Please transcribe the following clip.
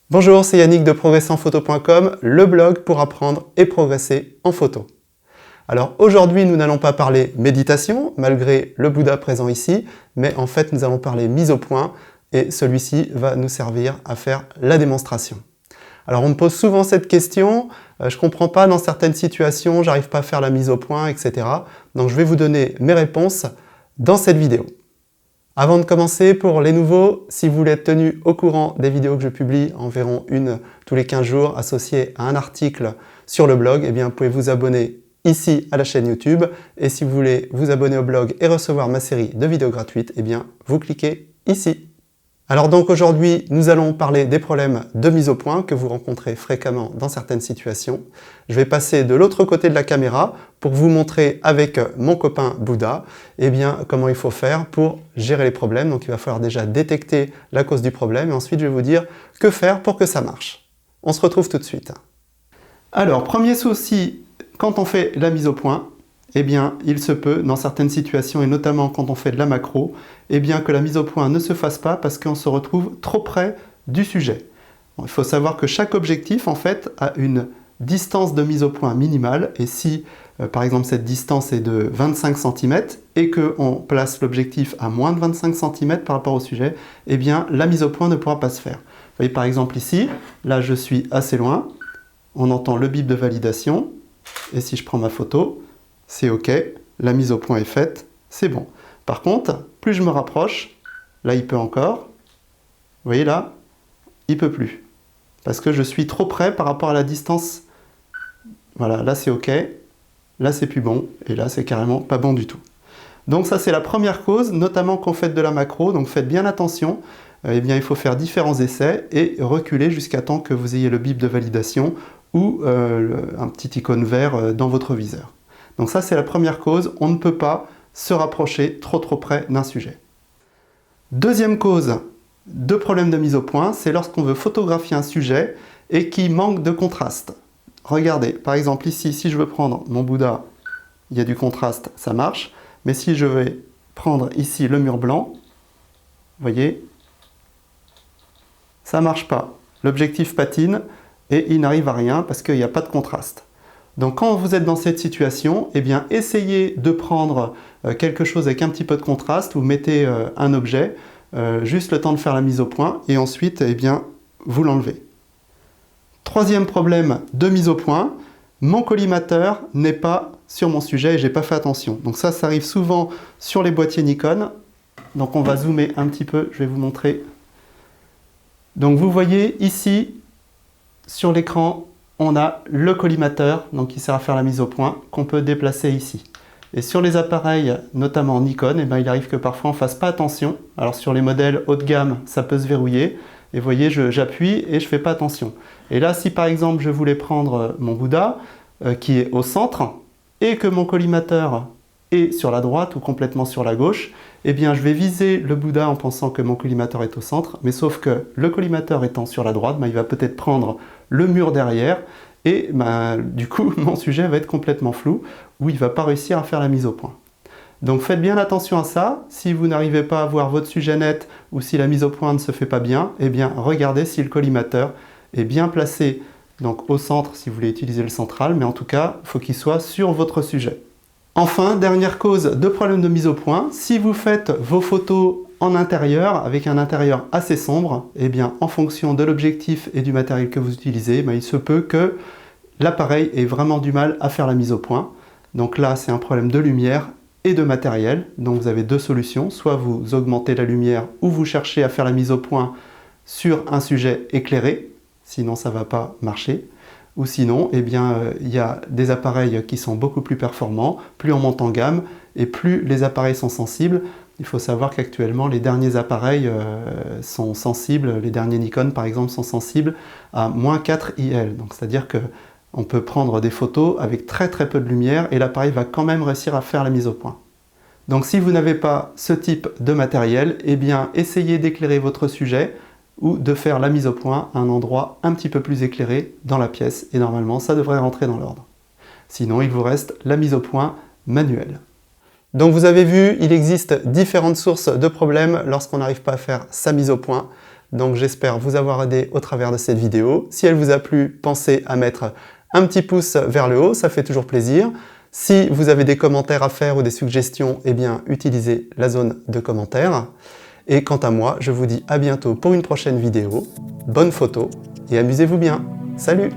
Bonjour, c'est Yannick de progresserenphoto.com, le blog pour apprendre et progresser en photo. Alors aujourd'hui, nous n'allons pas parler méditation, malgré le Bouddha présent ici, mais en fait nous allons parler mise au point et celui-ci va nous servir à faire la démonstration. Alors on me pose souvent cette question, je ne comprends pas dans certaines situations, j'arrive pas à faire la mise au point, etc. Donc je vais vous donner mes réponses dans cette vidéo. Avant de commencer, pour les nouveaux, si vous voulez être tenu au courant des vidéos que je publie, environ une tous les 15 jours, associée à un article sur le blog, eh bien, vous pouvez vous abonner ici à la chaîne YouTube. Et si vous voulez vous abonner au blog et recevoir ma série de vidéos gratuites, eh bien, vous cliquez ici. Alors donc aujourd'hui, nous allons parler des problèmes de mise au point que vous rencontrez fréquemment dans certaines situations. Je vais passer de l'autre côté de la caméra pour vous montrer avec mon copain Bouddha eh bien, comment il faut faire pour gérer les problèmes. Donc il va falloir déjà détecter la cause du problème et ensuite je vais vous dire que faire pour que ça marche. On se retrouve tout de suite. Alors, premier souci, quand on fait la mise au point, eh bien, il se peut, dans certaines situations, et notamment quand on fait de la macro, eh bien, que la mise au point ne se fasse pas parce qu'on se retrouve trop près du sujet. Bon, il faut savoir que chaque objectif, en fait, a une distance de mise au point minimale, et si, par exemple, cette distance est de 25 cm et qu'on place l'objectif à moins de 25 cm par rapport au sujet, eh bien, la mise au point ne pourra pas se faire. Vous voyez, par exemple, ici, là, je suis assez loin, on entend le bip de validation, et si je prends ma photo, c'est OK, la mise au point est faite, c'est bon. Par contre, plus je me rapproche, là il peut encore, vous voyez là, il peut plus. Parce que je suis trop près par rapport à la distance. Voilà, là c'est OK, là c'est plus bon, et là c'est carrément pas bon du tout. Donc ça c'est la première cause, notamment quand vous faites de la macro, donc faites bien attention. Eh bien, il faut faire différents essais et reculer jusqu'à temps que vous ayez le bip de validation ou un petit icône vert dans votre viseur. Donc ça, c'est la première cause, on ne peut pas se rapprocher trop près d'un sujet. Deuxième cause de problème de mise au point, c'est lorsqu'on veut photographier un sujet et qui manque de contraste. Regardez, par exemple ici, si je veux prendre mon Bouddha, il y a du contraste, ça marche. Mais si je vais prendre ici le mur blanc, vous voyez, ça ne marche pas. L'objectif patine et il n'arrive à rien parce qu'il n'y a pas de contraste. Donc quand vous êtes dans cette situation, eh bien essayez de prendre quelque chose avec un petit peu de contraste, vous mettez un objet, juste le temps de faire la mise au point, et ensuite eh bien, vous l'enlevez. Troisième problème de mise au point, mon collimateur n'est pas sur mon sujet et je n'ai pas fait attention. Donc ça arrive souvent sur les boîtiers Nikon. Donc on va zoomer un petit peu, je vais vous montrer. Donc vous voyez ici, sur l'écran, on a le collimateur, donc qui sert à faire la mise au point, qu'on peut déplacer ici. Et sur les appareils, notamment Nikon, eh bien, il arrive que parfois on ne fasse pas attention. Alors sur les modèles haut de gamme, ça peut se verrouiller. Et vous voyez, j'appuie et je ne fais pas attention. Et là, si par exemple je voulais prendre mon Bouddha, qui est au centre, et que mon collimateur est sur la droite ou complètement sur la gauche, eh bien je vais viser le Bouddha en pensant que mon collimateur est au centre, mais sauf que le collimateur étant sur la droite, il va peut-être prendre le mur derrière, et du coup mon sujet va être complètement flou, ou il ne va pas réussir à faire la mise au point. Donc faites bien attention à ça, si vous n'arrivez pas à voir votre sujet net, ou si la mise au point ne se fait pas bien, eh bien regardez si le collimateur est bien placé, donc au centre si vous voulez utiliser le central, mais en tout cas, il faut qu'il soit sur votre sujet. Enfin, dernière cause de problème de mise au point, si vous faites vos photos en intérieur, avec un intérieur assez sombre, eh bien, en fonction de l'objectif et du matériel que vous utilisez, il se peut que l'appareil ait vraiment du mal à faire la mise au point. Donc là, c'est un problème de lumière et de matériel. Donc vous avez deux solutions, soit vous augmentez la lumière ou vous cherchez à faire la mise au point sur un sujet éclairé, sinon ça ne va pas marcher. Ou sinon, eh bien, il y a des appareils qui sont beaucoup plus performants, plus on monte en gamme, et plus les appareils sont sensibles. Il faut savoir qu'actuellement, les derniers appareils sont sensibles, les derniers Nikon par exemple sont sensibles à -4 IL. Donc c'est-à-dire qu'on peut prendre des photos avec très peu de lumière et l'appareil va quand même réussir à faire la mise au point. Donc si vous n'avez pas ce type de matériel, eh bien essayez d'éclairer votre sujet ou de faire la mise au point à un endroit un petit peu plus éclairé dans la pièce, et normalement ça devrait rentrer dans l'ordre. Sinon il vous reste la mise au point manuelle. Donc vous avez vu, il existe différentes sources de problèmes lorsqu'on n'arrive pas à faire sa mise au point. Donc j'espère vous avoir aidé au travers de cette vidéo. Si elle vous a plu, pensez à mettre un petit pouce vers le haut, ça fait toujours plaisir. Si vous avez des commentaires à faire ou des suggestions, eh bien utilisez la zone de commentaires. Et quant à moi, je vous dis à bientôt pour une prochaine vidéo. Bonne photo et amusez-vous bien. Salut!